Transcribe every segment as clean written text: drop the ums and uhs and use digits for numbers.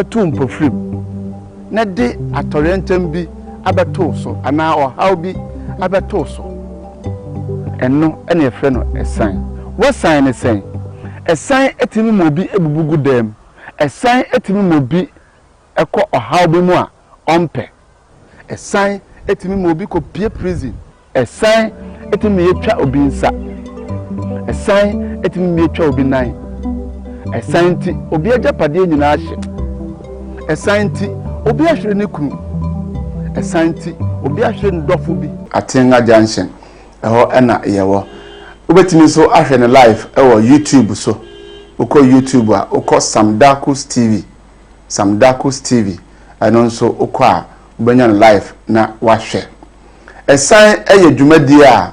Tum pofrim. Na de atorentam bi abeto so ana ohaw bi abeto so. Enno ene efre no Esan. What sign is saying? Esan etimi mobi ebubugu dem. Esan etimi mobi eko ohaw bi mu a ompe. Esan etimi mobi ko pie prison. Esan etimi yetwa obi nsa. Esan etimi yetwa obi nan. Esan ti obi agapade nyina ahye. Esan ti obi ahwere ne kunu. Esan ti obi ahwere ne dofo bi. Atenga junction. Eho ena yewo. Ubetimi so ahwe ne live ewo YouTube so. Uko YouTube a uko Samdakus TV. Samdakus TV. Ano so uko a ubenya live na wahwe. Esan eye dwumadi a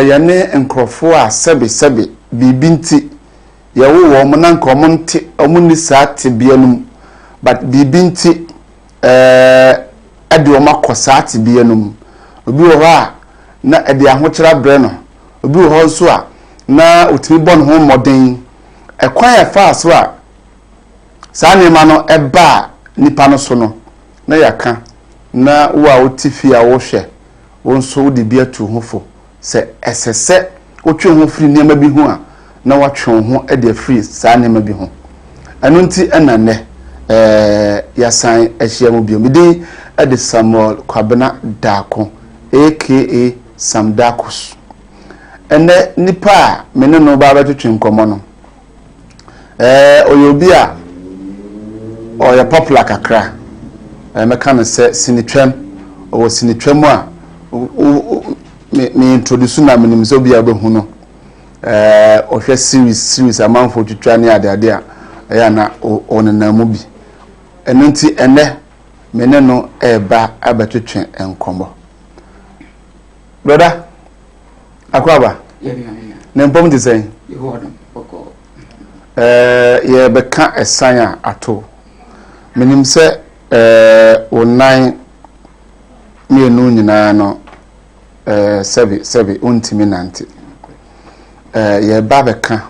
yane nkrofo a sebe bibinti yawo wo mo nanka omonte omuni saate bianum but bibinti ade o makosaate bianum obi wo ha na ade ahokyera bre no obi wo ho so a na otimi bon ho moden ekwan ya fa so a saa nema no eba nipa no so no na yaka na wo a otifi a wo hwe wonso wo de bia tu hofo se esese otwe ho firi nema bi ho a na watwe ho e de free saa nema bi ho anu nti enane yasan ehia mu bio midi e de Samuel Kwabena Dako aka Samdakus ene nipa mene no ba betwetwe nkomo no oyobi a oya popular kakra meka no se sinitwam o sinitwam a me introduce na menim so bia behu no ohwe series amanfo twetwa ne ade a ya na onenam bi eno nti ene mene no eba abetwetwe enkomo brother akwaba ne mpom ti sen ye beka Esan a ato menim se onan mienu nyina no sebi untimi nanti ye babeka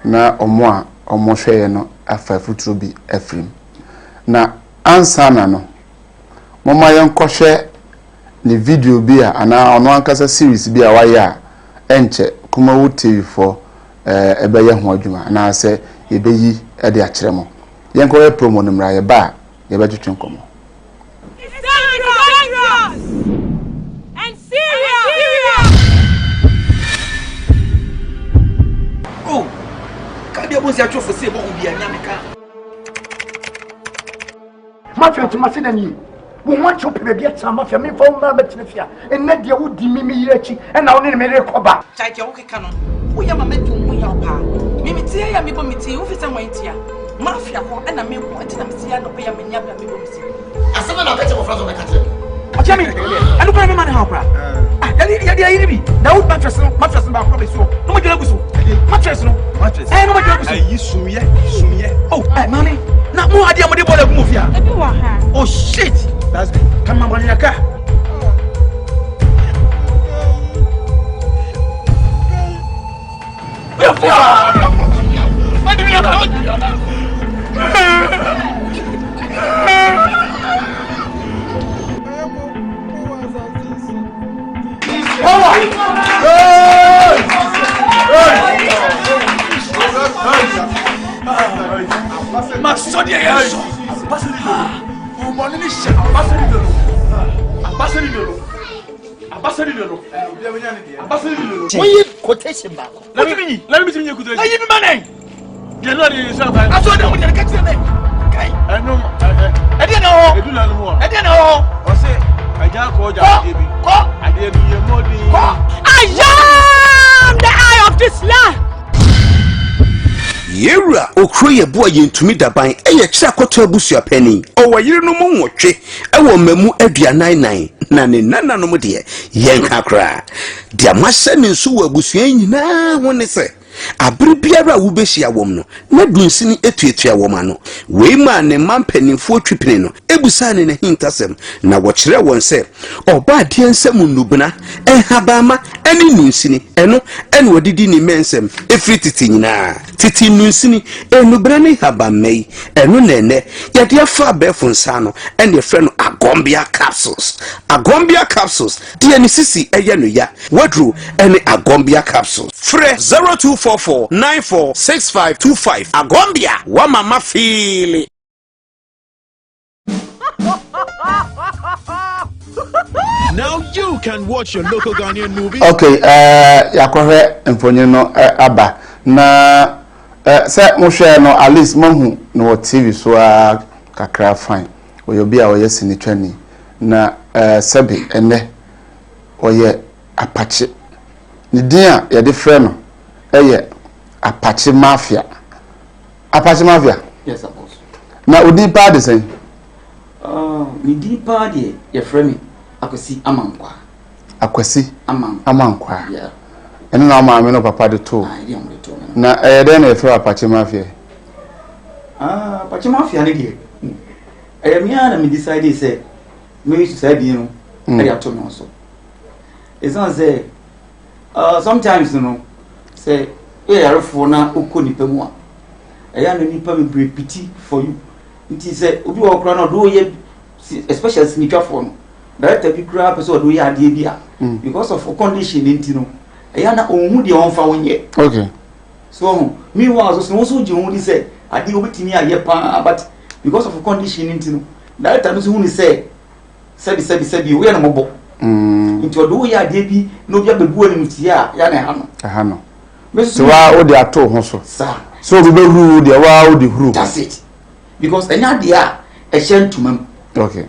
na omo a omo hweye no afa futuro bi afrim na ansana no mama yenkohwe ni video bi a ana ono ankasa series bi a waye a enche kuma wo TV4 ebeye ho adwuma na se yebeyi e de akere mo yenkowe promo no mra ye ba ye betwetwe nkomo Mafia to Macedonia. We want to pay the some mafia me for Mafia, and not the would dimimi yechi, and now in a coba. Chaiki canon. We are met to win your pa. Mimitia, me committee, officer, my tia. Mafia, and a milk, and I'm seeing no pay a many of them. As someone of the country. What you mean? I don't remember how proud. Now, mattress, about probably so. No mattress, mattress. Oh, mommy, not more idea what you bought a movie. Oh, shit. That's come on in your car. What do you quotation back. Let me see you could give me money. You're not in yourself. I saw them when you catch them. Okay. I know. I didn't know. I didn't know. I say, I just called you. I didn't hear more. I am the eye of this land. Yera okroye boy yentumi daban eye kira kwato abusua pani owo yire no mu nwotwe ewo mamu aduanan na ne nananom de yenka kra de amahye ne nso wo abusua nyina woni se abere biara wo behia wom no na dunsini etuetua wom ano we ma ne mampanimfo twipene no ebusa ne hintasem na wo kire won se oba de ensem nubuna enhabama ɛne nunsini ɛno ɛne wɔdidi ne mensɛm ɛfiri titi nyinaa titi nunsini enubra ne habamai ɛno nene yɛde afa abɛɛfo nsa no ɛne yɛfrɛ no agombia capsules deɛ ne sisi ɛyɛ no ya waduro ɛne agombia capsules frɛ 0244946525 agombia wa mama feel. Now you can watch your local Ghanaian movie. Okay, yakohwe mfonye no aba na se mo hwe no at least mahu no TV so kakra fine. Oyo bia oye sinitwani na sebi ene oye Apakye. Ni din a ye de frɛ no eye Apakye Mafia. Apakye Mafia? Yes, of course. Na odi pa de sen? Mi di pa de ye frɛ me Akwasi Amankwa. Akwasi Amankwa. Yeah. Eno na ma me no papa de to. Ah, dey am de to. Na dey na e frɛ Apakye Mafia. Apakye Mafia ne dey. Me na me decide say me to say bi no. I dey to me also. Esan say sometimes you know say yarefo na okonipa mu a. Eya no nipa me pity for you. Nti say obi wo kra na do ye especially sinitwafo no. Director bi kura person do ya ade bi a because of condition nti no eya na onhu de onfa wonye. Okay. So me was so ji onhu di say ade obetimi aye pa but because of condition nti no director no so hu ni say sebi we na mobo. Nti odo ya ade bi no bia bebu ani mti ya na ha no. So wa o de ato ho so. So we be ru de wa o de huru. That's it. Because enya de a ehye ntumam. Okay.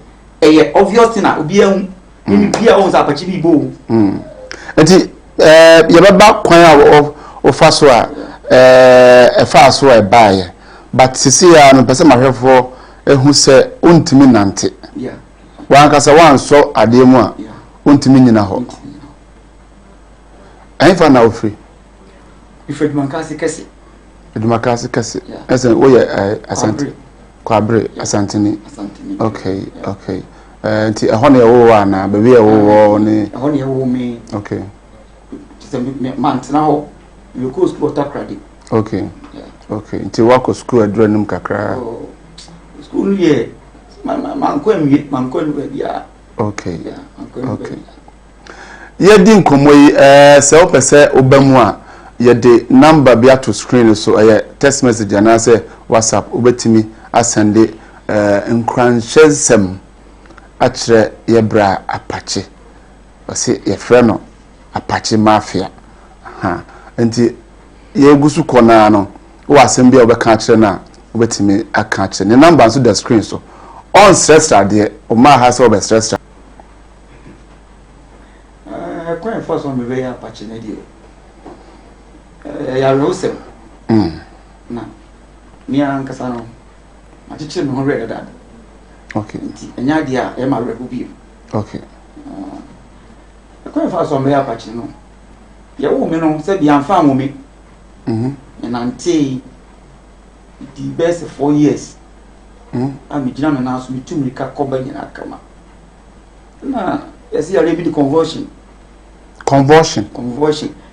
Obvious thing na obi ehun ni bia won sa Apakye bi bo. Enti ye baba kwan a ofa so a fa so e baaye but sisi ya no pese mahwefo ehun se ontimi nante. Yeah. Wan kasa wan so ade mu a ontimi nyina ho. Ainfa na ofri. Ifedmankase kese. Esen wo ye asante. Kwabre asantini. Okay. Nti ehon na wo ana be we wo ni. Ehon na wo me. Okay. Just man na ho. You go school takrade. Okay. Yeah. Okay. Nti wako school adrenum kakra. Oh. School ye. Man ko bia. Okay. Yeah, okay. Ye din komoyi se o pese obamu a ye de number bia to screen so text message na say WhatsApp obetimi asende nkranhyesem akire yebra Apakye ose ye frɛ no Apakye Mafia enti ye gusu kona no wo asem bia obeka akire na obetimi aka akire ne number so the screen so on stress de o ma ha so be stress kwan first one be ya Apakye na dio ya rosem na mi ankasa no achiche no ready dad. Okay. Enya dia e ma rebu bi. Okay. Kwan fa so me Apakye no. Ye wo me no se bia mfa wo me. Nante the best 4 years. Ami gina me na so me tumrika koba nyina kama. Na yesi ya rebi the conversion.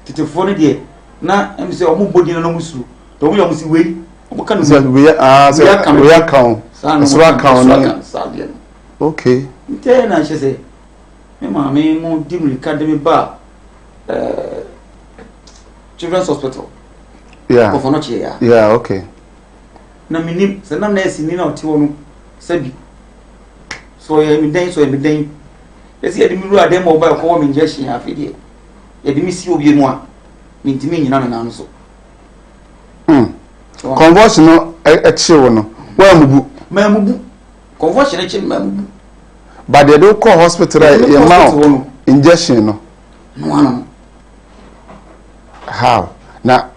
Tete fo no de na em se omo bodi na no musu. To mo yo musi we. Omo kan we we account. So account. Okay. Nte na she say me ma me mo dimrika de me ba Children's Hospital. Yeah. Of no chia. Yeah, okay. Na minim se na nurse ni na oti wo no sabi. So ye mi den Esi edi mi ru ade mo ba ko mi injection afidie. Ye di mi si obi mu a mi ntimi nyina na no so. Conversion no e chiwo no. Wa Mamubu. Conversion e chi mamubu. But they don't call hospital e ma injection no. No ano. How? Na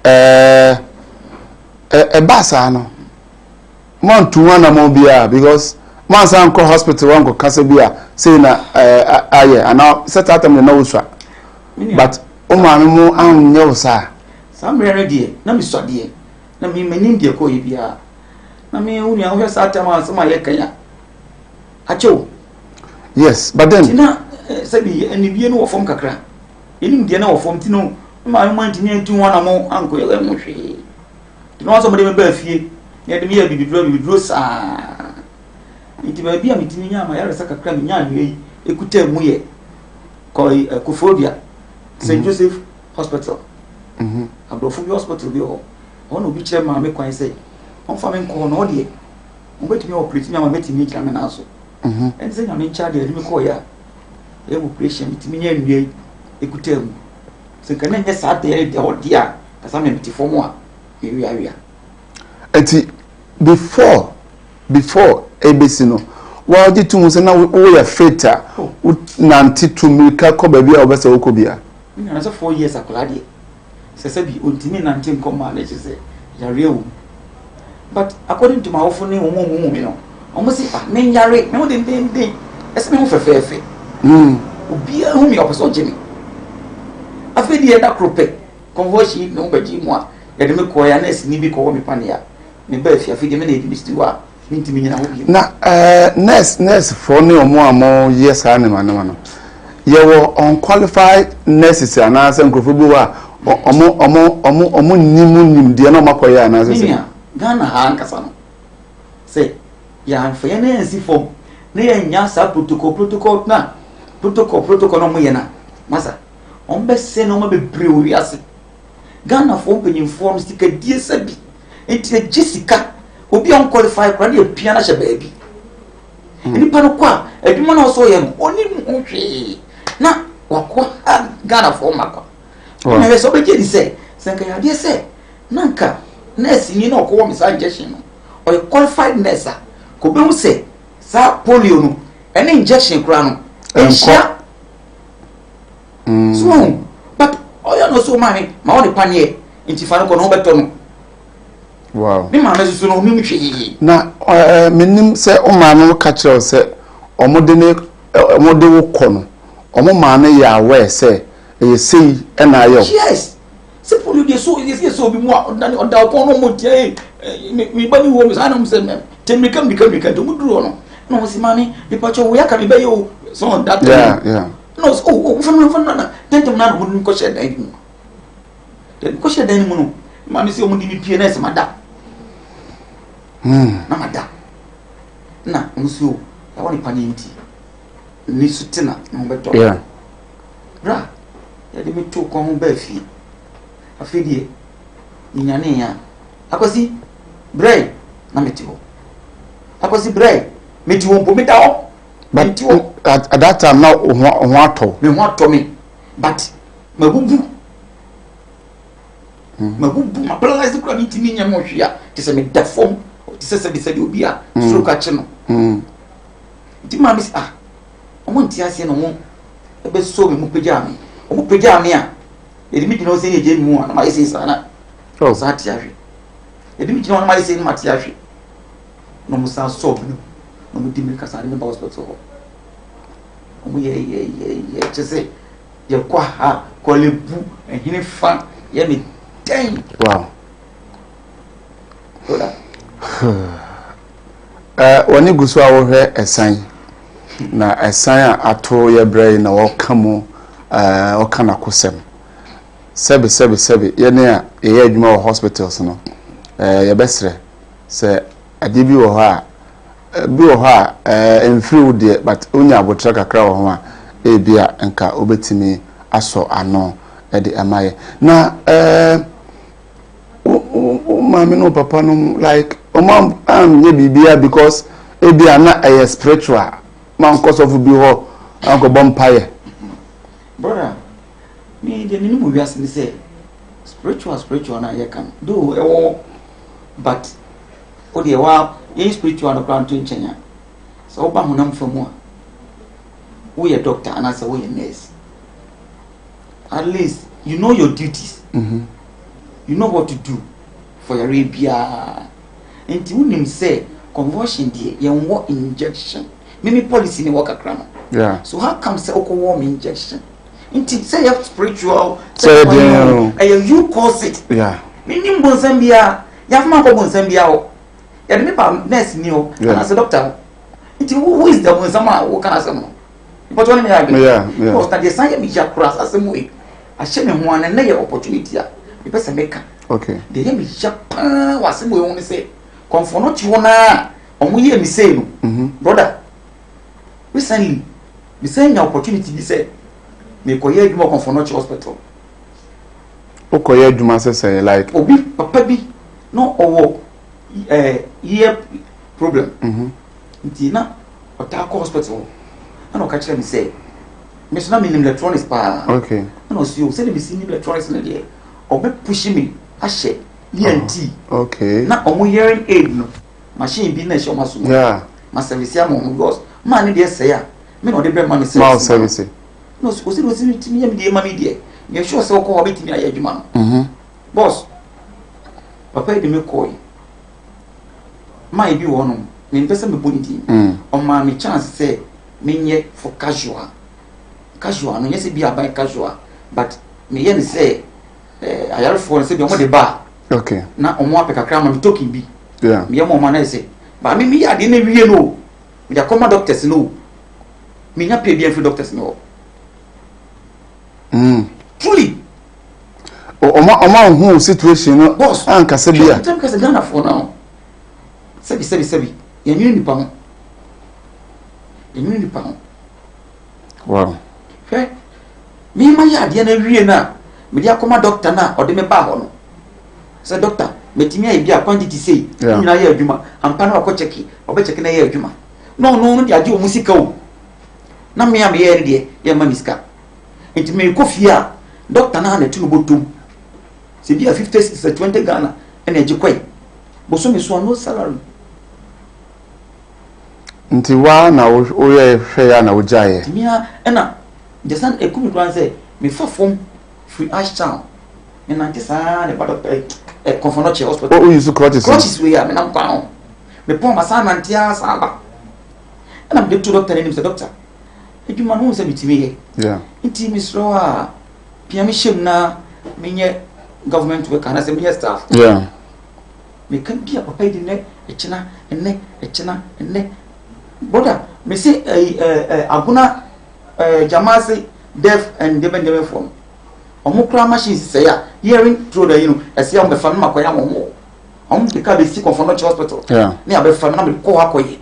basa no. Mon to one am bia because man san call hospital one go kasa bia say na aye and now set out them no uswa. But o ma me mu an nye usa. Some ready na mi so de. Na mi manim de ko bia. Na me uni a wo sa tama so ma ye kanya. Acho. Yes, but then Tina sabi eni bie no wo fom kakra. enim de na wo fom ti no ma me man ti ne tu wana mo anko ye mo hwe ti no so mo de me ba fie ne de me ya bibidro sa nti ba bia me ti nya ma ya resa kakra me nya anwe ekuta mu ye koi Kufobia St Joseph Hospital Abrofu Hospital bi ho ono bi kire ma me kwan say on fa me nko no de on betimi operate nya ma metimi kira me na so en say nya me cha de me ko ya e operation metimi nya anwe ekuta mu se kana nya sa de odia kasa me meti fo mu a ewia enti before ABC no wa di tu se na wo ya feta nanti tu mi ka ko ba bia obese wo ko bia mi na so 4 years akola de se bi ontimi nanti nko ma na se ya rewu but according to my often wo me no almost me yare me wo de ese me wo fefefe obi hu mi opeso jemi afi de na krope conversion no baji mu a ya de me ko ya na esi ni bi ko mi pane ya me ba fi afi de me na ebi stiwa minti minyina ho bi na nurse for ne omo amo yes ha ne manama ye wo unqualified nurses anase nkrofo bi wa omo nim de na makoye anase se Ghana ha nkasa no se ya anfa ye na ensi form na ye nya sa protocol na protocol no mo ye na masa on be se no ma be brew wiase Ghana form penyin form stika die sabi enti Jessica obi on qualify kwa na pia na she baabi nipa no kwa adwuma na so ye no oni mu hwe na wakwa Ghana form akwa na we so be je di se senka ya de se nanka nurse ni na okwo mi sa injection no o qualified nurse ko be hu se sa polio no any injection kra no enhia so but oya no so mami ma o de panie nti fa no ko no beto no wow mi ma mesu no mi hwe na menim se o ma no ka kire se omode wo kɔ no omo ma no ya we se e sei e na ayo yes se polio de so bi mu oda ko no mo tie mi ba mi wo mi sa na mo se temika to mu duro no no si mami bi pa cho wo ya ka mi ba yo so that yeah no fun na tentem na no ko she dan mu den ko she dan mu no mami se o mu di mi pie na se mada na mada na nso ya woni pani nti ni sutina no beto yeah bra ya de mi to ko ho ba fi afidie nyane ya akwasi brai na meti ho akwasi brai meti ho mpo meta ho but at that time now ho ato me but mabubu ma paralyze kura mi timi nya mo hwia ti se me da fom ti se se obi a so ka che no ti ma mi omo nti ase no mo ebe so me mo pegya me a edimi dino se ye je mu a na ma ese sana oh sa ti ahwe edimi dino na ma ese ni ma ti ahwe no mo sa so bi no mo di me ka sa ni ba hospital ho omo ye che se ye kwa ha ko le bu ehine fa ye me ten wow oda woni gusu a wo hwe Esan na Esan a ato ye brai na wo kamo o kana kosem sebe ye ne a ye adwuma wo hospitals no ye besre se ade bi wo ha emfiri wo de but onya abotra kakra wo ho a e bia nka obetimi aso ano e de amaye na mama no papa no like mom ye bibia because e bia na spiritual man cause of bi ho anko bompaye brother me de ni mu wiase ni say spiritual na ye kan do e but o de wa ye spiritual no plan to nchenya so ba honam famu a wo ye doctor and say wo ye nurse at least you know your duties you know what to do for your rabia enti unim say conversion die ye wo injection mimi policy ni work akra no yeah so how come say okwo injection enti say you spiritual say you cause it yeah mini mbonsambia ya fama ko mbonsambia o ya de me pa nurse ni o and say doctor enti who is the mbonsama wo kana say no but when me agree yeah because that the sign me ja cross as we ahyɛ me ho ana na yɛ opportunity a me pɛ make okay de yɛ me japa wase mo yɛ say comfort no ti ho na omo yɛ me say no brother recently me say nya opportunity bi say me ko yɛ adwuma comfort no hospital okoye adwuma say like obi papa bi no owo year problem nti na ota ko hospital ana ka kire me say me so na me electronics pa okay ana o si o say me si electronics na de o be push me ahye ENT okay na omo hearing aid no machine bi na show maso yeah ma service am on because man ni de say ya me no de be man service no o si ti me de ma me de you sure say ko obetimi aye adwuma no boss papa de me call my bi wono me pese me boniti o ma me chance say me nye for casual no yes be abai casual but me ye ne say ayar for say be o de ba okay na o mo apeka kra ma me token bi yeah me ye mo ma na say ba me ade na wie no me da come doctors no me nya pay bi free doctors no truly oma hu situation no boss anka se bia time ka se Ghana for now sebi ya nyini nipa ho wow fe me ma ya ade na wie na me dia koma doctor na o de me ba ho no say doctor metimi ayi bia quantity say nyina ya adwuma ampa na akọ cheki obe cheki na ya adwuma no dia je o musika o na me ya de ya ma miska enti me ko fia doctor na na tunu botum se bia 50 20 Ghana ena eji kwai bo so me so no salary nti wa na o ye hwe ya na o jaye timia ena jesan ekumi kwan say me fa form free Ashtown ena jesa ne bado Confonoche hospital o use crutches we ya me na kwa me pon assignment ya saba ena me to doctor ni say doctor edwuma no se bitimi ye yeah nti mi sro a pia mi shem na menye government work and as a staff yeah me kan bia papa di ne echina enne brother me say aguna jamasi deaf and dependent from omukra machines say ya hearing through the ese am be fa ma kwaya mo om de ka be si Confonoche hospital yeah ne abe fa na be ko akoye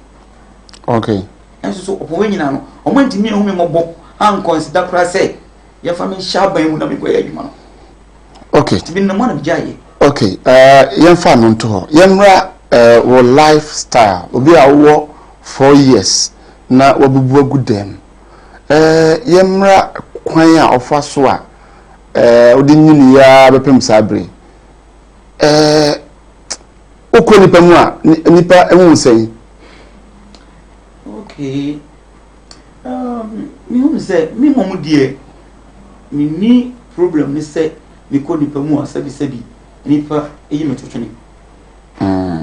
okay enso so opo wenyina no omo ntimi hu me mobo an consider kra say ya fa me shaban mu na me kwaya adwuma no okay tibi na mo na biaye okay yen fa no nto yemra wo lifestyle obi a wo 4 years na wabubu agudem yemra kwan a ofa so a odi nyini ya bepem sabre okoni pemu a nipa ehun sei okay me hu say me momu die me ni problem ni say me ko nipa mu a sabi nipa eyi me twetwene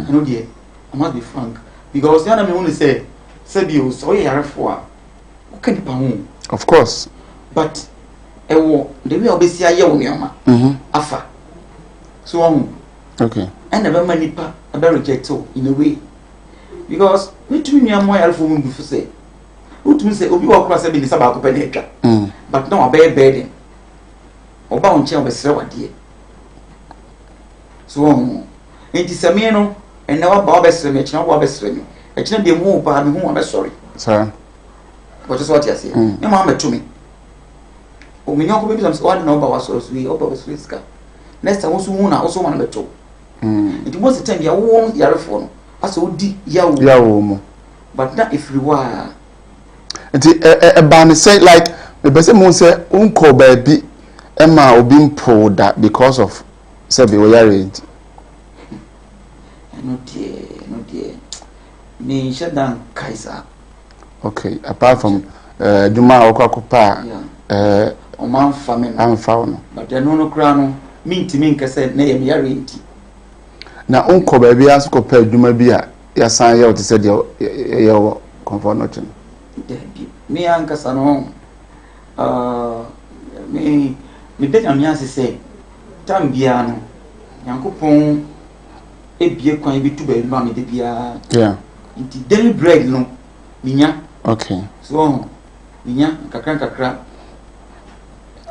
no die I must be frank because yana me hu say sabi o so yarefo a o nipa hu of course but ewo the way obesi aye wo nioma afa so okay and never nipa about reject in a way because we tumi nioma yarefo mu bi say utumi say obi wa kura sabi ni saba ko pe na etwa but no obey burden oba on che obesre wade so enti same no and na wa ba obesre me china wa obesre me e china de mu ba me hu obesori sir but just what you say me ma metumi o me nyako be some what na oba wa so we oba was riska next time so hu na so ma na beto enti most time ya wo yarefo no aso odi yawo mo but that if you were enti ba me say like me be say mo say unko ba bi Emma obi mpo that because of say be we yare no dear me shadan kaisa okay apart from Juma okwakopa o man family am found but the no kra no minti min kase na ye me yare nti na unko ba bi asko pa Juma bi a ya san ye o te say de ye Confonoche me ankasa no me bet am yanse say tam bia no yankopon ebie kwan bi tu ba ma me de bia yeah nti daily bread no minya okay so minya kakra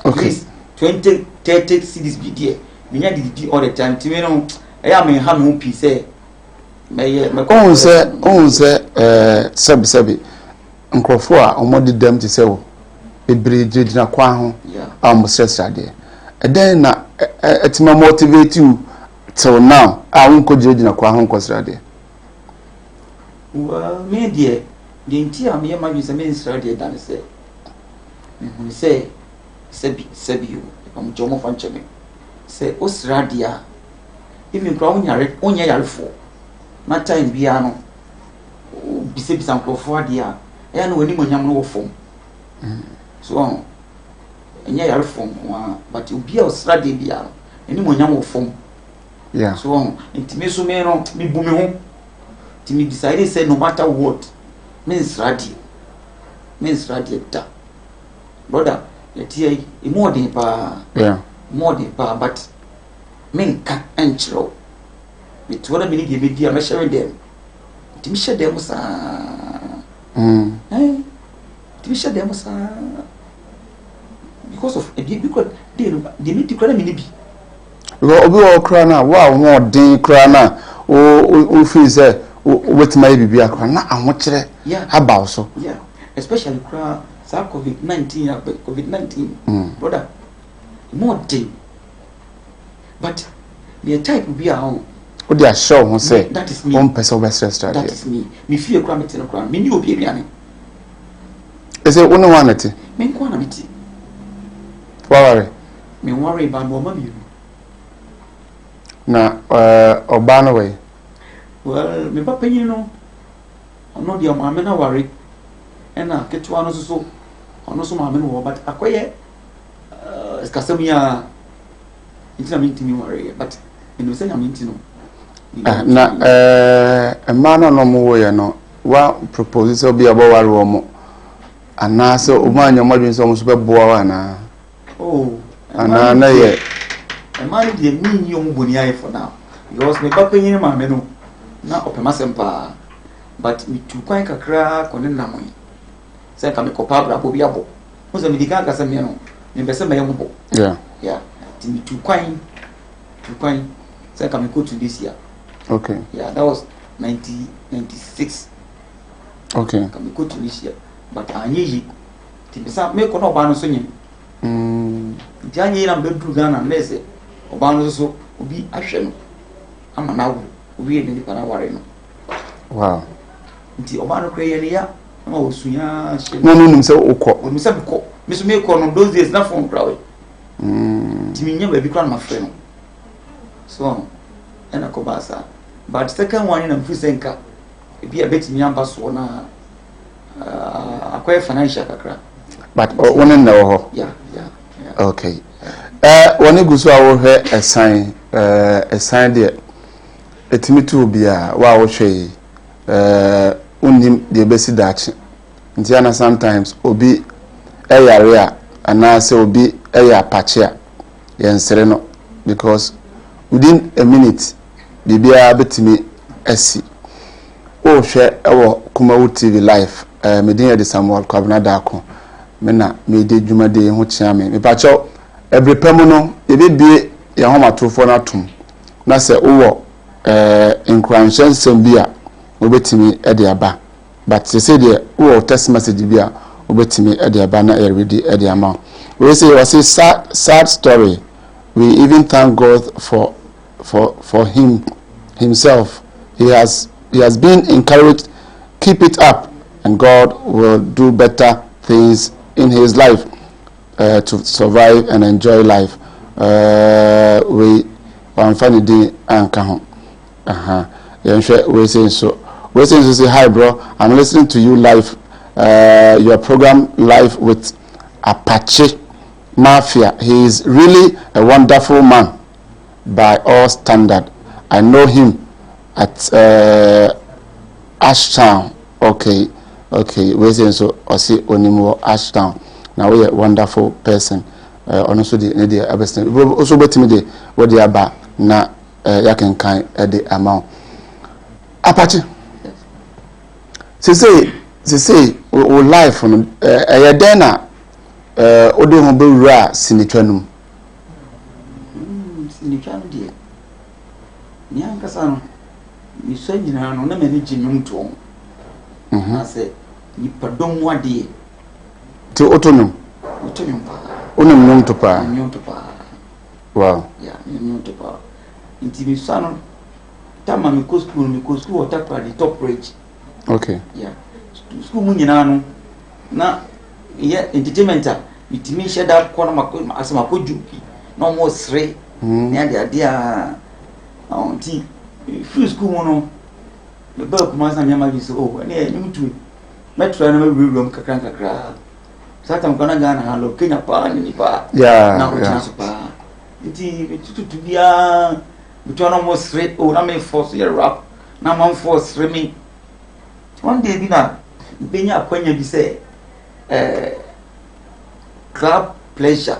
okay 20 30 cities be there me nya didi all the time ti me no e ya me ha me pi say me on say sebi nkrofo a omodi dem ti say wo bebre gyina kwa ho am stress ade e den na etima motivate you till now a wonko gyina kwa ho nkosra ade well me die the ntia me ma use me nsra ade dan say me say sebi you am jomo fanche me say osra dia even kra onya yarefo na time bia no bise nkrofo ade a ya no wani monyam no wo fom so enya yarefo but obi a osra de bia no eni monyam wo fom yeah so intime so me no me bu me ho ti me decide say no matter what me nsra de ta brother etie more than pa yeah more than pa but men ka enchro me to na me need be dia me share them ti me share them sa ti me share them sa because of because they need to cry me bi obi o kra na wa wo den kra na o feel say wetima e bibia kra na ahokere aba so yeah especially kra sa COVID-19 brother more day but the type be a on o dia show who say that is me one person be stress that is me fear kra me tin kra me ni obi abiane is it one one ati me ko na me ti worry me worry ba no ma bi na oba no way well me papa yin no ono dia ma me na worry ena ketwa no so ono so ma me no but akoye eskasem ya intina me ntimi worry but eno se nya me ntino na emana no mo wo ye no wa propose so bi abo worry wo mo ana so o ma nya modwen so mo so be boa wa na ana na ye emana de mi yi o mboni aye for now because me papa yin ma me no na opema sempa but me tu kwan kakra kone na mo say ka me kopa bra bo bi abo mo se me dika ka se me no me be se me yem bo yeah ti me tu kwan say ka me go to this year okay yeah that was 1996 okay ka me go to this year but anyi ti be sa me ko no ba no so nyim ti anyi na be du Ghana na se oba no so obi ahwe no ama na wo obi e ni pa na ware no wow nti oba no kre ye ya ma osuya she no nim se ukọ nim se ko me so me ko no those days na phone krawe ti mi nya ba bi kra na frɛ no so ena ko ba sa but second one na mfu senka e bi abeti mi amba so na akwai financial kakra but one na wo yeah okay one guso a wo hwɛ esan de etimi tu bia wa wo hwɛ unim de besi dachi ntiana sometimes obi eyare a ana se obi apakye a yensere no because within a minute bibia betimi asi o hwɛ ewo Kumawu TV live medin de Samuel Kwabena Dako me na me de dwumade ho kyea me pacho every pemuno ebebie ye homatofo na tom na se wo encroachment sembia obetimi e de aba but say de wo text message bia obetimi e de aba na e ready e de ama we say sad story. We even thank God for himself. He has been encouraged. Keep it up, and God will do better things in his life to survive and enjoy life. We funny day and come. We say so. We say hi, bro. I'm listening to you live. Your program live with Apakye Mafia. He is really a wonderful man by all standard. I know him at Ashtown. Okay. We say so. I see Onimo Ashtown. Now we are a wonderful person. Also the abestin. Also betimi de what they aba na ya can kind the amount. Apakye. Say o life on then na ode ho bewura sinitwanum ni twa no de ni ankasa no ni so nyina no na mani gyinwum to na se ni padom wade ti otonum pa onum nyum to pa wow ya nyum to pa nti mi so no tama mi ko school water party top bridge okay ya school mu nyina no na ya entertainment bitimi sheda ko na asema ko jupi no mo sre ni ade a nti free school mu no the bell kuma sa nyama bi so ne ni mutu metro na we kakra sata mkona gana halo Kenya pa ni pa na kuchana so pa nti tutu bia bitwana mo straight na me force ya rap na man force remi one day bi na benya akwanya bi say club pleasure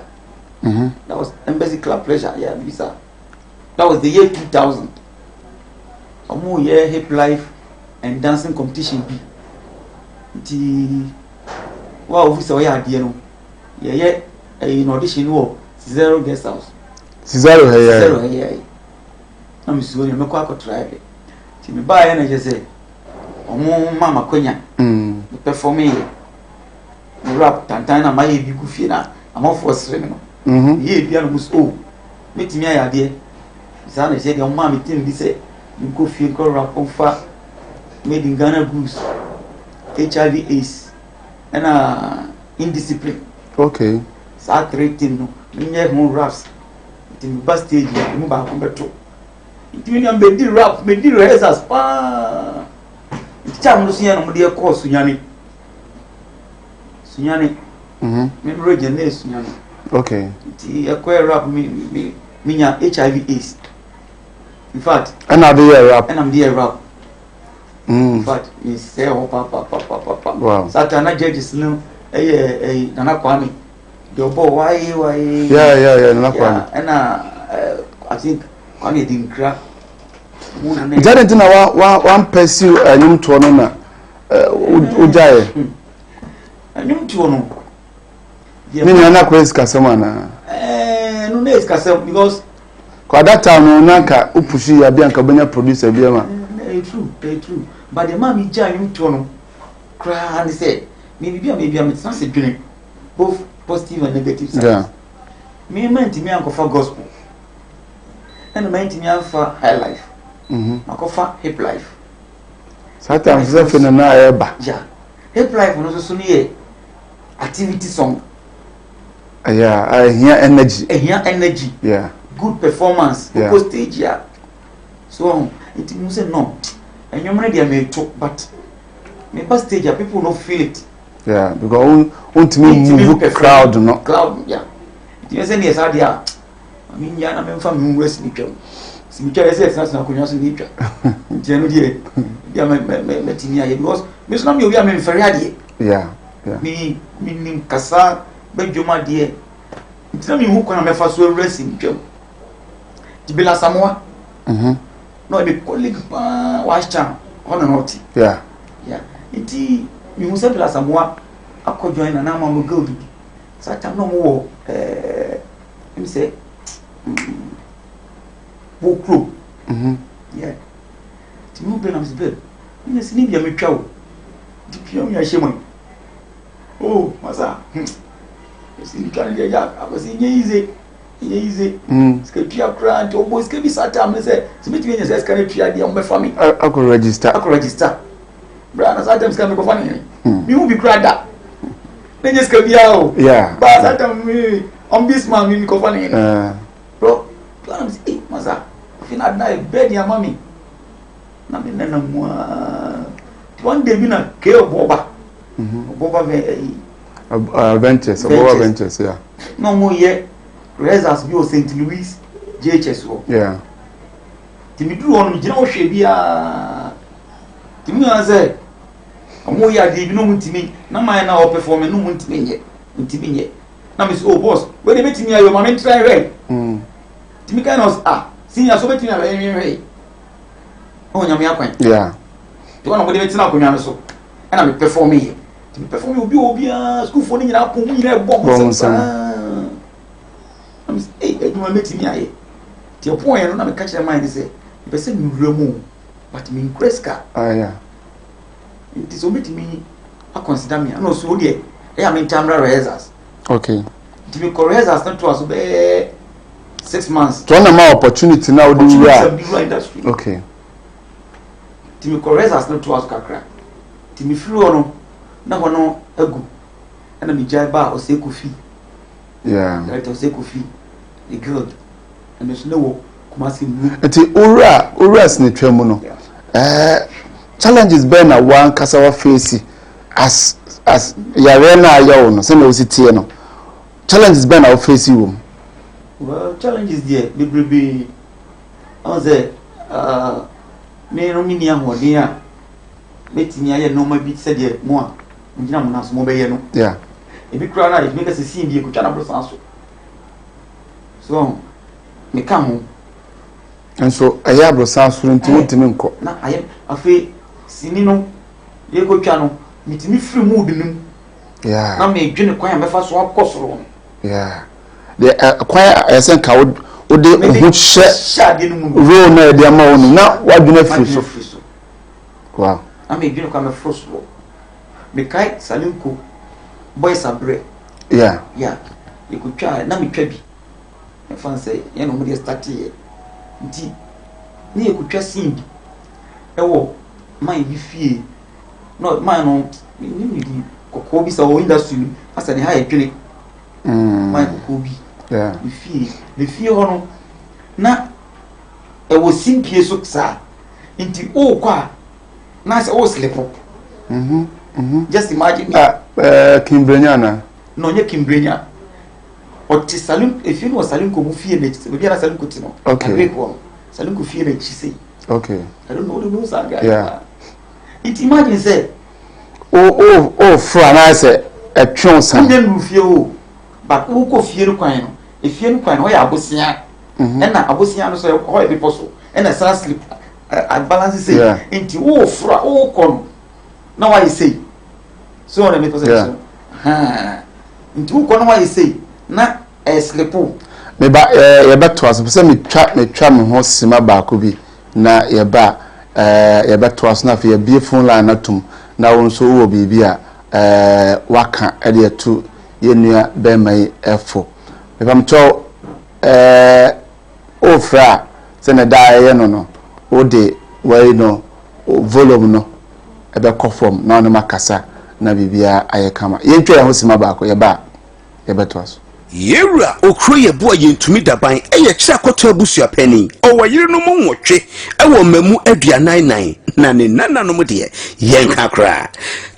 that was embassy club pleasure yeah visa that was the year 2000 omo year hip life and dancing competition bi nti wa officer we ade no ye in audition wo zero guest house zero hey na mi so ni me kwa try ti me ba ye na je say omo mama kwanya perform ye rap tantan na my bi ku fie na am for sere no ye bia no so metimi aya de sa na je de mama mi tim bi say mi ku fie ko rap on fa made in Ghana Goose HIV AIDS and indiscipline okay sa treating no nye ho raps ti mi ba stage mu ba ko beto ti mi am be di rap me di rehearsals pa ti cha mu so yan mo de course sunyane me roje na sunyane okay ti e ko rap mi nya HIV AIDS in fact and I do rap in fact me say ho pa wow satana judges no nana kwame the boy why yeah nana kwame and I think kwame dinkra jade na one pursue anyum to no na ujaye anyum to no ni nana kwes kasema na no na is kasem because kwa that time no nka upushi ya bia nka benya producer bia ma true but the man ija anyum to no cry and say maybe I'm not saying both positive and negative sides. Yeah. Me meant me for gospel. And meant me for high life. I for hip life. Sometimes that in na eba. Yeah. Hip life no so near activity song. Yeah, I hear energy. Yeah. Good performance. Yeah. Go stage yeah. So it means say no. And you ready me talk but me past stage people no feel it. Yeah, because want me move crowd no. Crowd, yeah. You say yes adia. I mean ya na me fa me wrest ni twam. Si me twere say na kunyo so ni twa. Nti no die. Ya me timi aye because me so na me obi a me fere ade. Yeah. Me nim kasa be dwoma de. Nti na me hu kwa na me fa so wrest ni twam. Ti bela samoa. No be colleague pa wa cha. Ona not. Yeah. Nti mi hu se bela samoa akọjoin na na ma mo go bi sa tam no mo me say wo kro yeah ti mo be na me be ni se ni bia me twa wo di pia mi a shemo oh masa si ni kan ya abasi nye ize ska pia kra nti obo ska bi sa tam me say se beti me say ska na pia dia mo be fa mi akọ register bra na sa tam ska me ko fa ni mi hu bi kra da just come here. Yeah. But that time on this man we go funny. Bro, I'm say, masa, if not na bed ya mommy. Na me na mo. One day bi na ke oboba. Oboba Ventures, yeah. No more ye. Reserves bi o St. Louis JHS o. Yeah. Timi duru onu gina o hwe bia. Timi na say omo ya de bi no muntimi na man na o perform no muntimi nye na me say oh boss we dey metimi ayo ma me try right timi kan us senior so betimi ayo right o nya me akwan yeah to na mo dey metina akonwa no so na me perform here timi perform obi school for ni nyina pon mu nyina e bom so am say e do ma metimi aye ti point no na me catch mind say the person me wura but me increase yeah. It is only me I consider me no so there I am in camera rehearsals. Okay. To be rehearsals not to us be 6 months. To na more opportunity now do you industry. Okay. To be rehearsals not to us kakra. To me free no na hono agu. Na me jai ba o se kofi. Yeah. Right o se kofi. The good. And there's no kumasi mu. Eti ura ni twemu no. Challenges ben na one kasawa face as yare na ya no say na ositie no. Challenges ben na face you. Well, challenges there be I say me no mini ahoden a metimi aye no ma bi se de mo a ngina mo na so mo be ye no. Yeah. E bi kura na e make se die ko twa na brosan so me ka ho and so aya brosan so nti wotimi nko na aye afi sini no ye ko twa no mitimi free mood nim. Yeah. Na me dwene kwan me fa so akosoro. Yeah. The kwaya esen ka wo de ho hye ro na de ma wo na wadwene free so. Wow. Na me dwene kwa me froslo. Me kai salimko boys abre. Yeah. Yeah. You could try na me twa bi. Me fan say ye no mo dey start here. Nti ni e could twa sin bi. Ewo man bi fie. No man no ni di kokko bi sa wo industry asa ne ha e dwene. Man kokko bi. Yeah. The fie hono na e wo simpie so sa. Nti o kwa na say o slip up. Just imagine. Kimbrenya na. No, nye Kimbrenya. Oti salon, if you know salon ko mu fie na chise. Be na salon ko ti no. Okay. Salon ko fie na chise. Okay. I don't know the rules are guys. Yeah. It imagine say fra na say e twon san. Nyen ru fie o. But wo ko fie ru kwan no. E fie ru kwan no ya abosia. Na abosia no so ho e be poso. Na sara slip balance say. Enti wo fra wo kon. Na why say? So on me possession. Yeah. Nti wo kon why say? Na slipo. Me ba ye beto aso se me twa me ho sima ba ko bi na ye ba ye beto aso na fe ye bie phone line atum na won so wo bibi a waka e de to ye nua be mai efo me bam to o fra se na da ye no o de we no volume no e be conform na no makasa na bibia ayekama ye ntwa ye ho sima ba ko ye ba ye beto aso Yewura okro ye bo yentumi daban eye kira kwato abusua pani owayire no mu nwotwe ewo mamu aduanan na ne nananom de yenka kra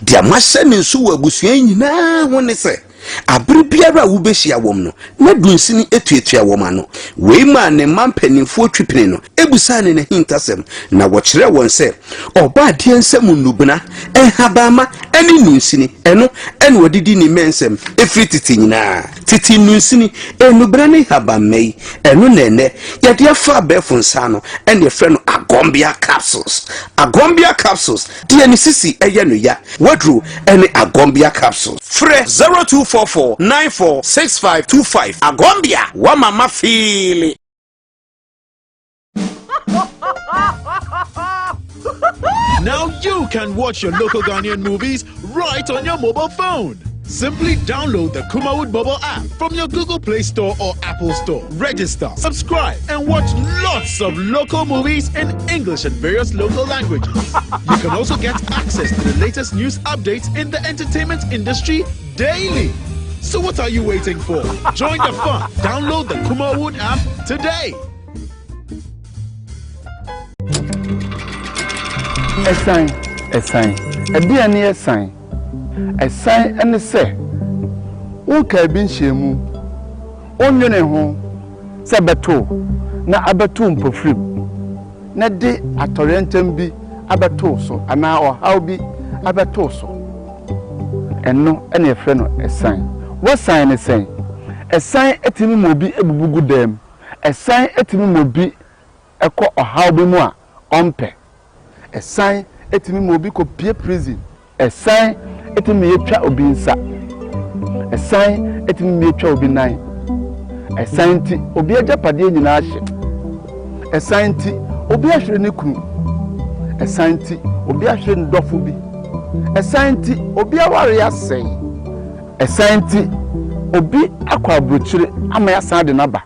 dia mahye ne nso wo abusua nyina ho ne se abere biara wo behia wom no na dunsini etuetua wom ano we ma ne mampanimfo twipene no ebusa ne hintasem na wo kire won se oba de ensem nubuna enhabama ani nunsini eno ene odidi ni mensem efri titi nyina titi nunsini enubra ne habamei eno nene yade afa abefo nsa no ene efre no agombia capsules de ani sisi eye no ya wadru ene agombia capsules fre 0244946525 agombia wa mama feel Now you can watch your local Ghanaian movies right on your mobile phone. Simply download the Kumawood mobile app from your Google Play Store or Apple Store. Register, subscribe, and watch lots of local movies in English and various local languages. You can also get access to the latest news updates in the entertainment industry daily. So what are you waiting for? Join the fun. Download the Kumawood app today. Esan. Ediani Esan. Esan ene se. Wo ka bi nhemu. Onwene ho se beto na abeto mpofrim. Na de atorentem bi abeto so ana ohaw bi abeto so. Eno ene efre no Esan. Wo san ne sen. Esan etimi mo bi ebubugu dem. Esan etimi mo bi ekọ ohaw bi mu a ompe. Esan etimi mo bi ko pie prison. Esan etimi yetwa obi nsa. Esan etimi yetwa obi nan. Esan ti obi agapade nyina ahye. Esan ti obi ahwere ne kunu. Esan ti obi ahwere ne dɔfo bi. Esan ti obi aware asɛn. Esan ti obi akwa abrochire ama ya san de naba.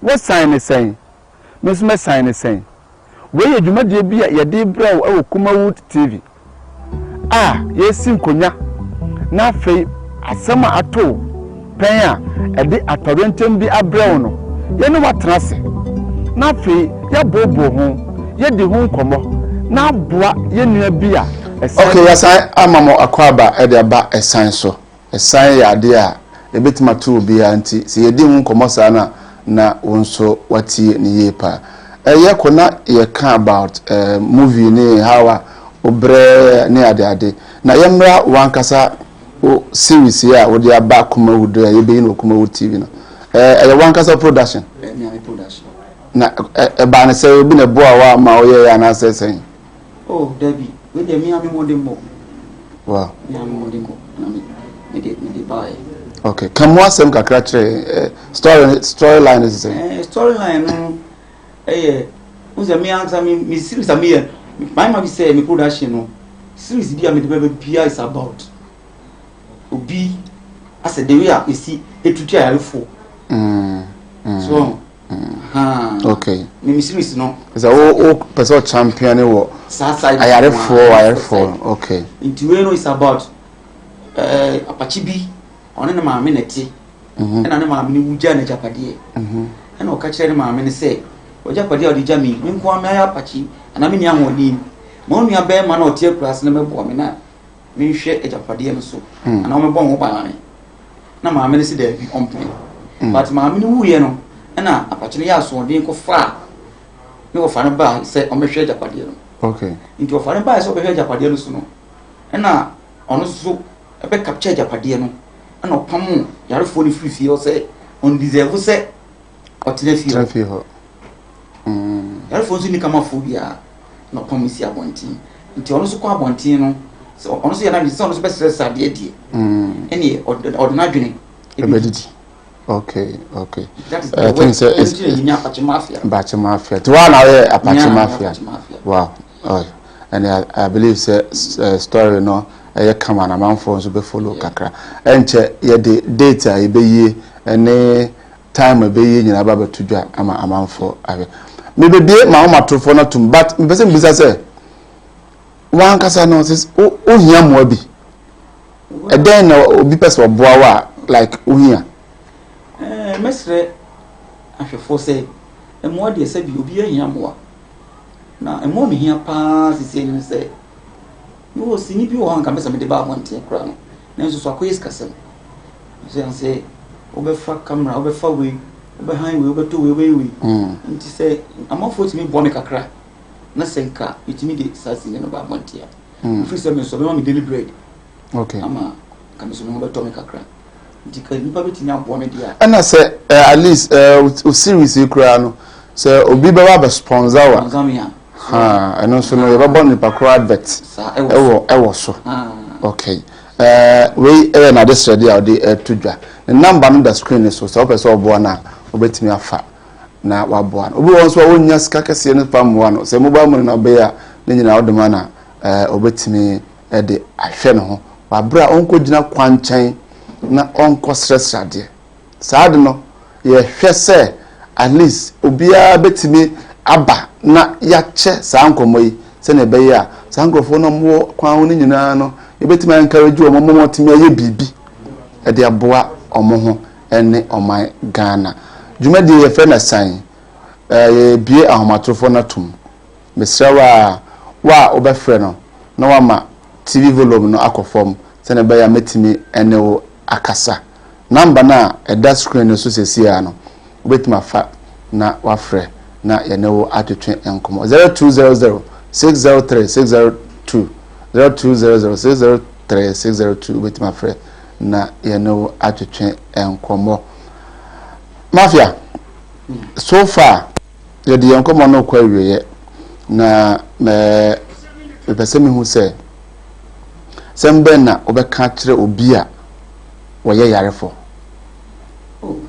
Wo san ne sɛn. Mesme san ne sɛn. We ye dwumadie bi a ye de bra wo Kumawood TV. Yesi nkonya na afei asɛm a ato pɛn a ɛde atɔrentem bi abrɛw no ye ne watrase na afei ye bobo ho ye di ho nkɔmɔ na aboa ye nua bi a okay yasan amamo akwaba ɛde aba Esan so Esan ya ade a ebetima to obi anti se ye di ho nkɔmɔ saa na wonso watie ne yepa ye kona ye kan about movie ne how obre ne ade na yemra wankasa o series ya wo dia ba Kumawood ya ye be no Kumawood TV no ye wankasa production production na ba na se bi na boa wa ma o ye ya na sesen oh Debbie we dey me am mo wow me am mo dem na me dey buy okay come what some kakra kire storyline is say storyline no uze me answer me series am here my mama say me production no series bi am the baby is about obi as the way I see etutu ayarefo so okay me series no is a person champion wo ayarefo okay into we know is about Apakye bi one na maame neti na ne maame ni wuja na japade na o ka kire ne maame ne say o japade o di jami me nko am ya Apakye na me ni ahoni mo nua be ma na o tie class na me bo me na me hwe japade no so na o me bon ho ba me na maame ne se da bi ompe but maame ni wuye no na Apakye ne ya so den ko fa me wo fa ne ba se o me hwe japade no okay into fa ne ba se o be hwe japade no so no na ono so ebe capture japade no na opam yarefo ni free o se on deserve se o tene fie ho yarefo so ni kama phobia na opam si abontin nti ono so kwa abontin no so ono so ya na so ono so be stress ade die ene ordinary ebedidi okay that is the way it's Apakye Mafia to one away Apakye Mafia wow and I believe say story no come on amanfo so be follow kakra enche ye de data e be yie ene time e be yie nyina ba betudwa ama amanfo awe me be die ma matrofo na tum but me pese mbisa say wan kasa no says o hia mo bi e den na obi pese oboa wa like o hia mesre ahwefo say e mo de se bi obi hia mo na e mo me hia pa sisi ni say no sini bi wo han kan pese me de ba abonte kra no na nso so akoyes kasem say obefa camera obefa we obe han we obeto we nti say amafo timi bo me kakra na senka itimi de sasi ne ba abonte ya free say me so be me deliberate okay ama kan so me obeto me kakra nti ka nipa betimi abo me dia ana say at least o series kra no say obi be wa be sponsor wa eno so no ye babo ni pakro advert ewo so okay we na this ready out the tudwa the number on the screen so person obo na obetimi afa na wabo na obi won so wonya sika kese ne pam wa no say mobile money na be ya ne nyina odoma na obetimi de ahwe ne ho wa bra onko gina kwanchan na onko stress ade saade no ye hwe se at least obia betimi aba na yache saa nkomoyi se ne be ya saa nkrofo no mo kwan ho nyina no ebetima encourage omo mo timi aye bibi e de aboa omo ho ene oman Ghana dwumadi ye fe na san ye bie ahomatrofo na tum mesrawa wa obefre no na wa ma TV volume no akofom se ne be ya metimi ene wo akasa number na e da screen no so sesia no obetima fa na wa frɛ na yenewo atwetwe enkomo 0200 603 602 0200 603 602 betima frɛ na yenewo atwetwe enkomo Mafia so far ye de enkomo no kwa wiye na me pese me hu se sembe na obeka kire obi a woye yarefo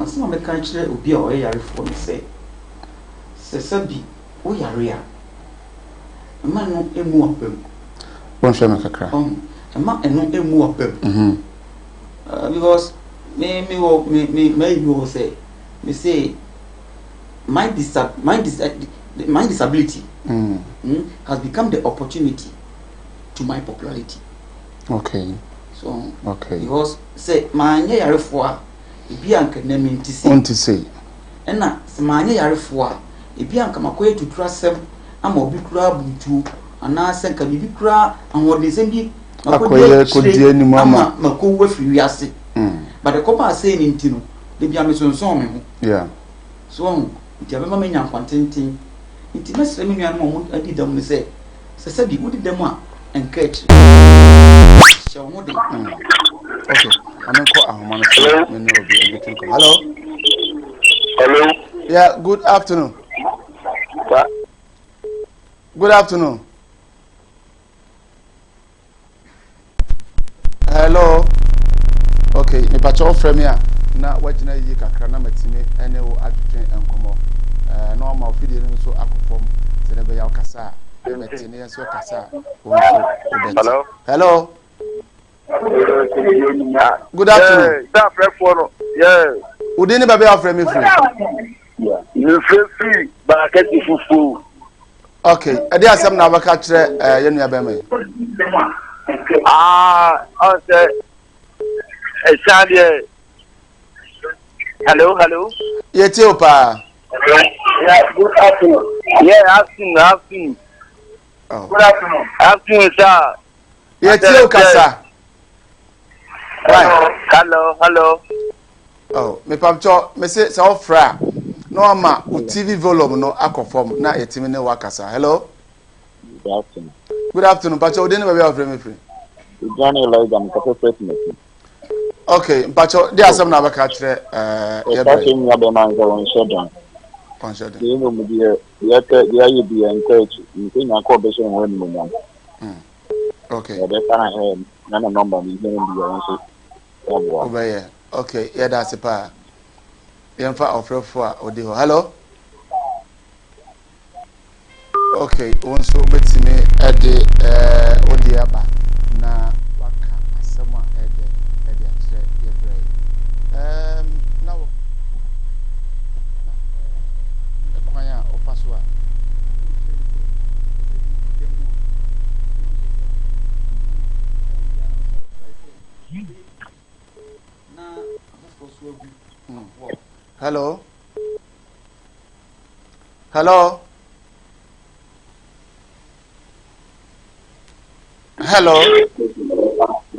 asema me kan kire obi a woye yarefo no se Sesabi, we are real. A man no emu apem. One shame kakra. A man no emu apem. Because me will say, me say, my disability has become the opportunity to my popularity. Okay. So okay. Because say my yarefua, it be anka name to say. Want to say. And na my yarefua, it be anka makoye to trust them. I'm a big crab to and I send can be cra and what they send me. Makoye could be any mama. Mako with you, yes. But the copper saying in Tino, they be a mission song. Yeah. So, if you have a man contenting, it must remain a moment. I did them say, Sabi, what did them want and catch? Okay, I'm not quite hello. Hello. Yeah, good afternoon. What? Good afternoon. Hello. Okay, me pacho frame ya na wagina yi kakra na matime ene wo atwetwe enkomo. No ma ofide no so akofom se ne be ya kasa matine ya so kasa wo so obet. Hello. Hello. Good afternoon. Yeah. Udi ni babe afre me free. You free ba kati fufu. Okay, ade asem na baka kire yenu ya be mai. On say Esan. Hello. Yeti opa. Yeah, good afternoon. Yeah, afternoon. Oh. Good afternoon. Afternoon, sir. Yeti okasa. Right. Hello. Oh, me pamcho me say ofra. No ama o TV volume no akofom na yetimi ne wakasa. Hello. Good afternoon. Pacho odi ne baby of me free. Johnny Elijah, I'm Christmas. Okay, Pacho, there are some na baka kire Yeah, talking about my own children. Consider. You know, you be encouraged. You think I call this one. Okay. Yeah, that's kind of none of number. You can be your own. Okay, yeah, that's a pa. Yemfa ofrefo odi ho. Hello. Okay, onso betimi ede odi aba na waka asema ede akire yebre. Now kwanya opaswa. Hello.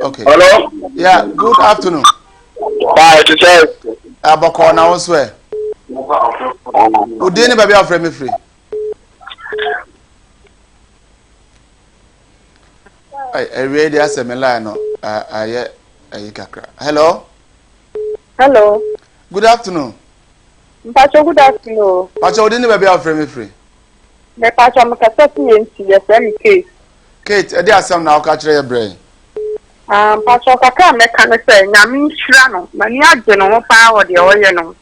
Okay. Hello. Yeah, good afternoon. Bye, to say. Abako na won so e. Odi ni baby afre me free. I ready as a line no. Aye kakra. Hello. Good afternoon. Mpacho, good afternoon. Pacho odi ni baby afre me free. Me pacho me kasa TNT yes Kate. Kate, edi asam na oka kire ye brain. Pacho kaka me kan say nyame hira no, mani agye no ho pa wo de oye no.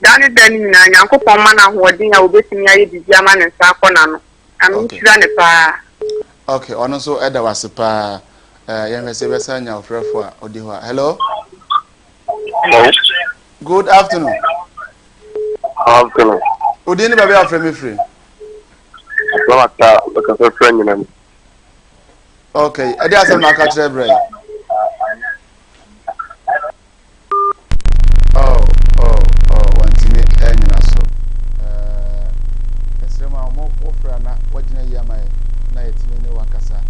Dani na Nyankopon ma na hoden ya obetimi aye bibi ama ne nsa akona no. Ami hira ne pa. Okay, ono so eda wasepa yen hwese besa nya ofrefo a odi ho. Hello. Good afternoon. Afternoon. Odi ni baby afre me free. Okay, edi asam na ka kire brain. Wantimi enyina so. Esema mo ofra na wagina yama na yetimi ne wakasa.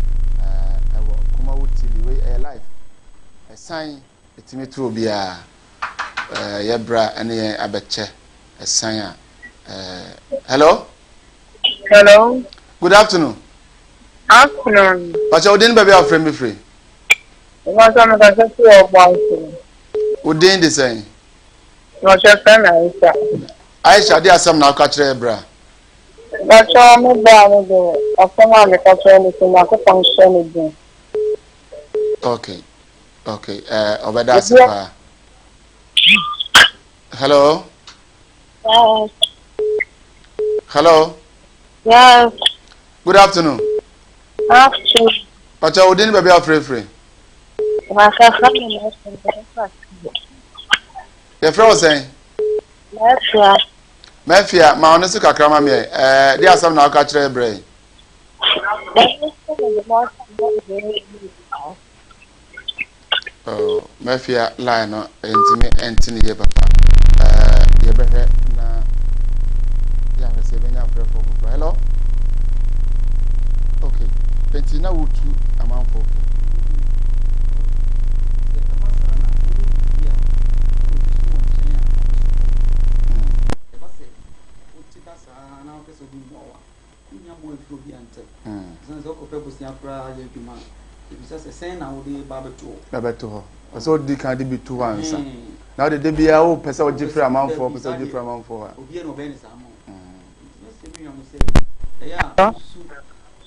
Ewo kuma TV we live. Esan etimi tu obia yebra ene ye abeche esan hello. Good afternoon. Afternoon. Pacha odin baby of me free. What am I going to say about you? Odin the same. Not your friend Aisha. Aisha dey asam na ka kire bra. Pacho me ba me do. Afoma me pacho me so na ko function again. Okay. Obeda sepa. Hello. Hello. Yes. Good afternoon. Afternoon. Pacha odin baby free. Your friend was saying? Mafia, my honest kakrama me. There are some now catch your brain. Oh, Mafia line no entini ye papa. Ye behe na ya se benya frɛ for. Hello. Okay. Entina wutu amanfo. Babeto. So di kan di bitu wansa. Now the dey bia o pese o different amount for pese o different amount for.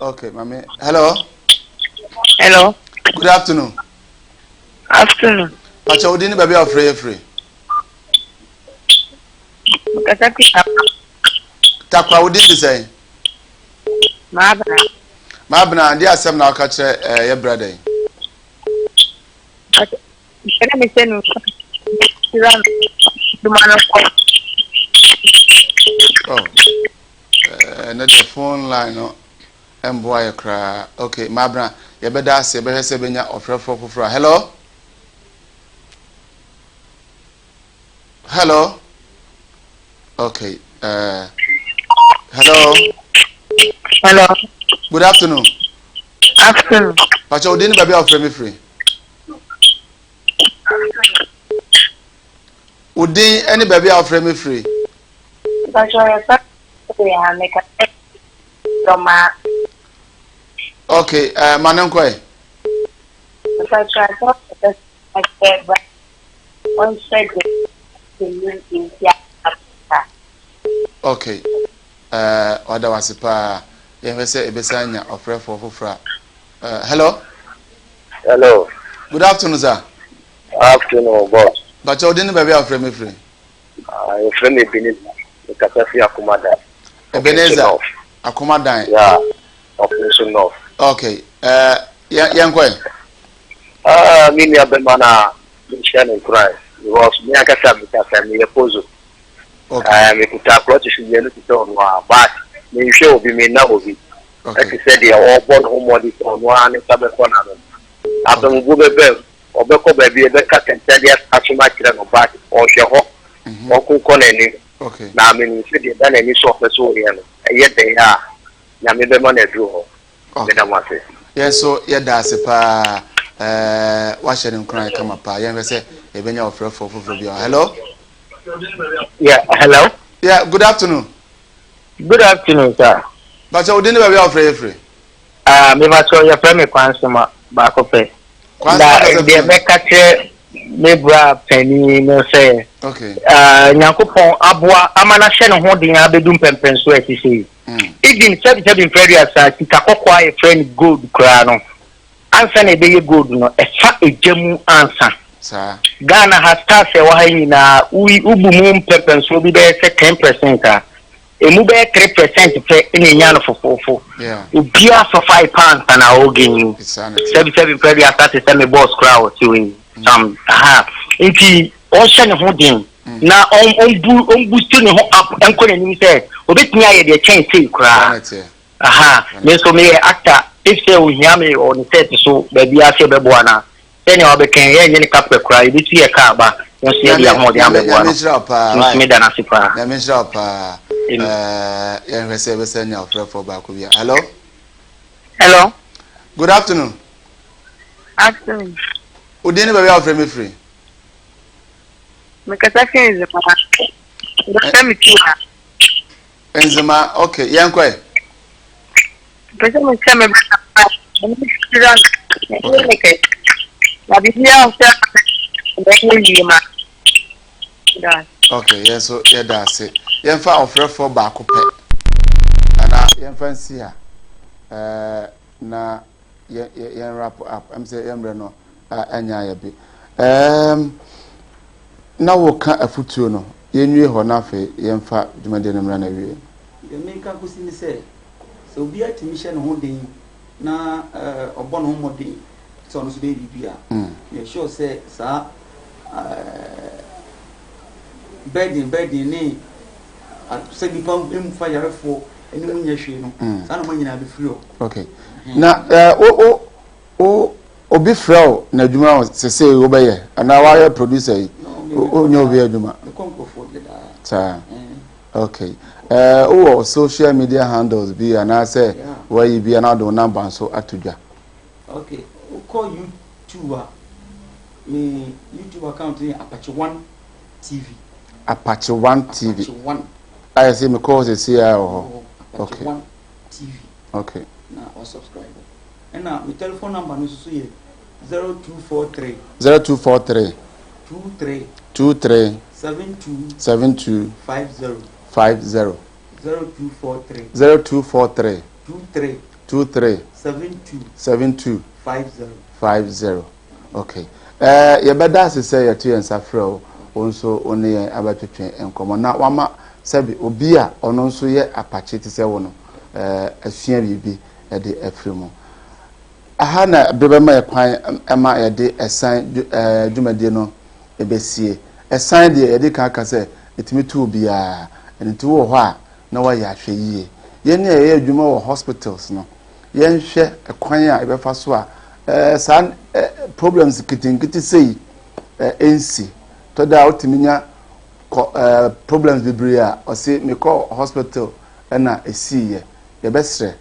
Okay, mami. Hello. Hello. Good afternoon. Afternoon. Pacha odin baby free. Takwa odin dey say. Mabna ndi asem na aka kire your brother. Oh. Na the phone line no emboa kra. Okay, Mabna, you better say be hese benya ofrefo foforo. Hello? Hello? Okay. Hello? Hello. Good afternoon. Afternoon. Pacha odin baby ofre me free. Udin any baby ofre me free. Okay, Manankwe. Okay. Oda wasipa yemese ebesanya ofre for fofra. Hello? Hello. Good afternoon, sir. Afternoon, boss. But you didn't baby ofre me free. Your friend Ebenezer. The Katafi Akumada. Ebenezer Akumadan. Yeah. Operation North. Okay. Yankwe. Mimi abemana mshana Christ. Because me akasa mtasa me yepozo. Okay. Me kutakwa tishijenu kitonwa but me hwe obi me na obi. Okay. Like said they all born homody tonwa ne sabe kona no. Abem gubebe obeko baby ebe ka tentelia atuma kire no but o hwe ho. Okuko na ni. Okay. Na me ni se de na ni so opeso ye no. Eye den ya na me be mo na dru ho. Okay. Yes, so that's pa wash and cry come up. Young say, Ebenya of for hello? Yeah, hello? Yeah, good afternoon. Good afternoon, sir. But you didn't be free. Me must show your friend Kwansuma back up. The Becca me bra penny no say. Okay. Nyankopon aboa amana hye ne ho den abedum pempenso atisi. Even seven very aside kakokwa a friend gold kra no. Ansa na be gold no efa ejemu ansa. Sir. Ghana has started wa ha na ubu mu pempenso bi be 10% a. Emu be 3% pe ene nya no fofofo. Yeah. Ubia for £5 na ogin. Seven very aside say me boss kra o ti some nti on hye ne ho den na on boost ne ho up enko ne nim say obetumi aye de chain say kura me so me actor if say o hia me on set so ba bia say bebo ana say ne obeken ye nye ne kapre kura e bitu ye ka ba no say dia ho de bebo ana so me da na sipa na me sure pa ye hwese be say nya ofre for ba ko bia. Hello? Hello. Good afternoon. Afternoon. Udini baby ofre me free. Mekatafi Enzima. Ndasemi tiwa. Enzima, okay. Yankwe. Pesa mseme bata. Ndisira. Okay. Na biblia usa ndio yima. Okay, yes, so yeah that's it. Yemfa ofre for back up. Ana yemfa nsi ha. Na yen wrap up. I'm say yemre no anya ya bi. Na wo ka afutuo no yenwie ho na afi yemfa dwumade no mra na wie. the main campus in the say. So be at mission holding na obon home day. So on baby beer. You sure say, sir, bedding, name. Say, we found him fire for any one year. Some money I'll be free. Okay. Now, Obi Frau, Najuma, say, obey, and now I producer. Oh, no, we are Juma. The Congo for the okay. Social media handles be and I say, where you be another number so atuja. Okay. We'll call you me YouTube account in Apakye 1 TV. Apakye 1 TV. Apakye 1. I say me cause it's here or okay. 1 TV. Okay. Now or subscribe. And now my telephone number is 0243 0243 23 72 50 0243 23 72 50. Okay. You better say you two and Safro also only abatwetwe enkomo na wama sabi obi a ono nso ye Apakye ti se wo no asua bibi e de afrimu aha na bebema ye kwan ema ye de Esan dwumade no ebesie Esan de ye de kan se etimi tu obi a enti wo ho a na wa ya hwe yie ye ne ye adwuma wo hospitals no ye nhwe ekwan a ebefa so a san problems kitinkiti sei ensi to da otiminya problems bebre a o se me call hospital na esiye ye besre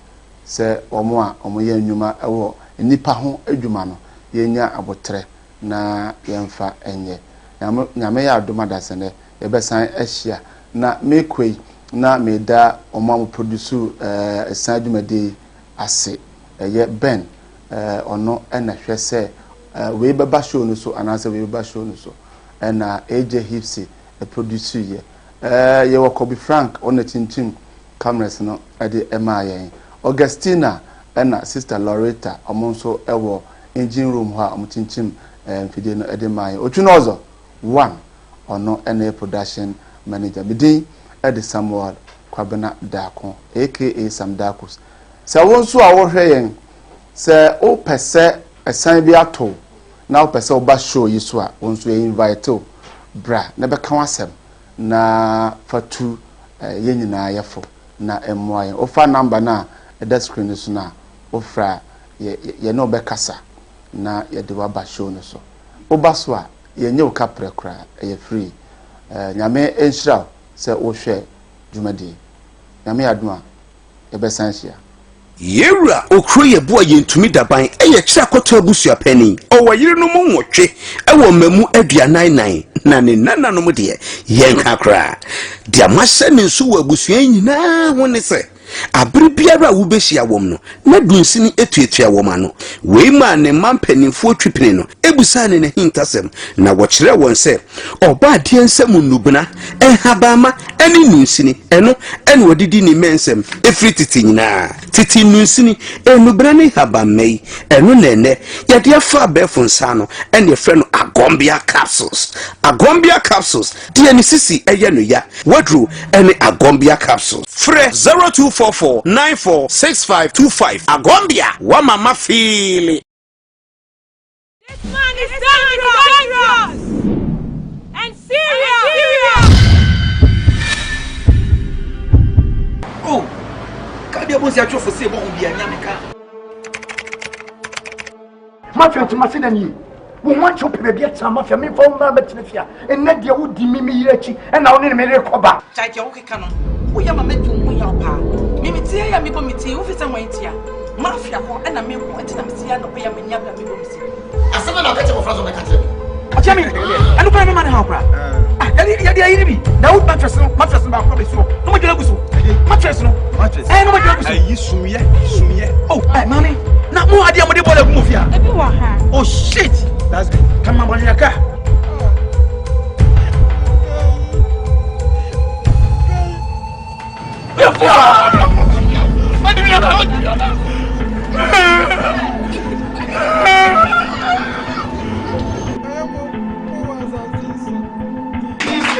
se omo a omo ye anwuma ewo nipa ho adwuma no ye nya abotre na ye mfa enye nyame ya adoma da se ne ye besan ahia na mekwei na me da omo am produce Esan adwumade ase ye Ben ono na hwe se we beba show no so anase we beba show no so na AJ Hipsy produce ye ye Kobe Frank on tintim cameras no de ema yen Augustina na sister Loretta omonso ewo engine room ha omotintim mfide no de ma yen otunozo 1 ono na production manager bidin de Samuel Kwabena Dako aka Sam Dakos se wonso a wo hwe yen se o pese Esan bi ato na o pese oba show yi so a wonso e invite o bra na be kan asem na fatu ye nyina yefo na emoa o fa number na e da screen so na o fra ye no be kasa na ye de wa ba show no so o ba so a ye nye o kapre kra ye free nyame enhira se o hwe dwumadi nyame aduma e be sanhia Yewra okro ye boa yentumi daban eye kira kwato abusua pani owo yire no mu nwotwe ewo mamu aduanan na ne nananom de yenka kra dia mahye ne nso wo abusua nyina ho ne se abere biara wo behia wom no na dunsini etuetua wom ano we ma ne mampanimfo twipene no ebusa ne hintasem na wo kire won se oba de ensem nubuna enhabama ani nunsini eno ene odidi ni mensem efri titi nyina titi nunsini enubra ne habamei eno nene yade afa befunsa no ene efre no agombia capsules de ni sisi eye no ya wadru ene agombia capsules fre 0244946525 agombia wa mama feel. This man is dangerous and serious. Oh, kabi abonsi atwo for say bon bia nyameka. Mafia to masida ni. Wo want to be bia ta mafia me fo ma betinafia. Enne de wo di mimi yirachi e na wo ne me rekoba. Chaike wo keka no. Wo ya ma metu mu ya pa. Mimi tie ya me bo miti wo fisa wan tia. Mafia ko e na me ko entina me tia no pe ya me nya bla me bo miti. Asema na kache mo frazo me kache. Achemi. Anu kwa me man ha okra. Ya dia yiri bi. Na wo mattress no ba ko be so. No mo jela guso. Mattress no. No mo jela guso. Ayi sumiye. Oh, mami. Na mo ade amode bola gu mofia. Ebi wa ha. Oh shit. That's good. Come on, boy, yaka.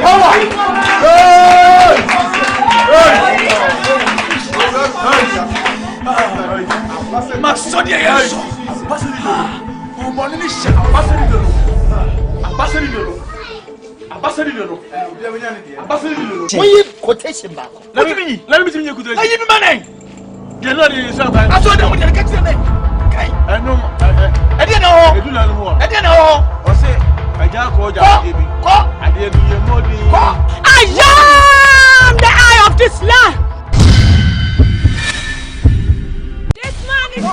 Oh my God! We quotation back. Let me see you could. Let you man. You're not in yourself. I saw them when you get to me. I know. I didn't know. I didn't know. I say, I can't call you. I didn't do your money. I am the eye of this land. This man is.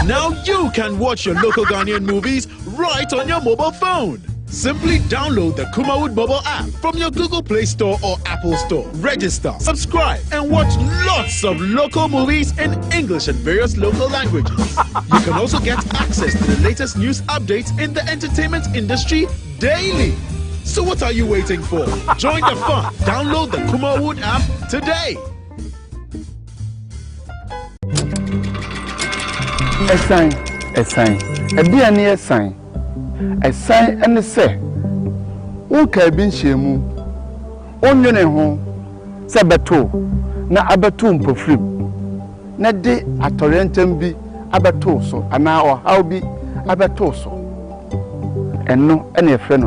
Now you can watch your local Ghanaian movies right on your mobile phone. Simply download the Kumawood mobile app from your Google Play Store or Apple Store. Register, subscribe, and watch lots of local movies in English and various local languages. You can also get access to the latest news updates in the entertainment industry daily. So what are you waiting for? Join the fun. Download the Kumawood app today. Esan. Ebiani Esan. Esan and say, who can be shemu? Only home, Sabato, na abatum pofrim. Na de atorientem bi abatoso, and now how be abatoso. And no any friend.